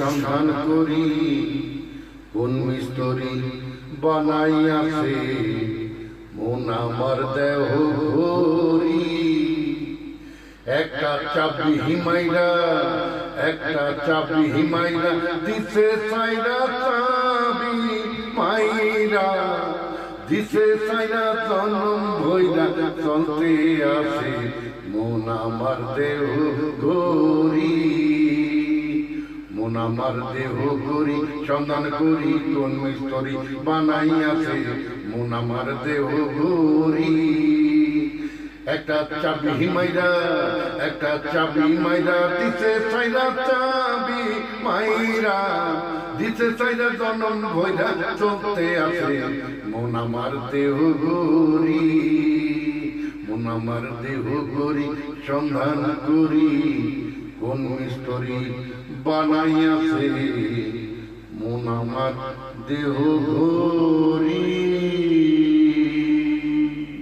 সন্ধান করি কোন মিস্তরি বানাইয়াছে মন আমার দেহ ঘড়ি। একটা চাবি হিমাইরা একটা চাবি হিমাইরা দিছে সাইরা চাবি মাইরা দিছে সাইরা জনম ভইরা চলতে আছে মন আমার দেহ ঘড়ি। মন আমার দেহ ঘড়ি সন্ধান করি কোন মিস্তরি বানাইয়াছে মন আমার দেহ ঘড়ি। একটা চাবি হিমাইরা একটা চাবি মাইরা দিছে সাইরা চাবি মাইরা দিছে সাইরা জনম ভইরা চলতে আছে মন আমার দেহ ঘড়ি। মন আমার দেহ ঘড়ি সন্ধান করি কোন মিস্তরি বানাইয়াছে মন আমার দেহ ঘড়ি।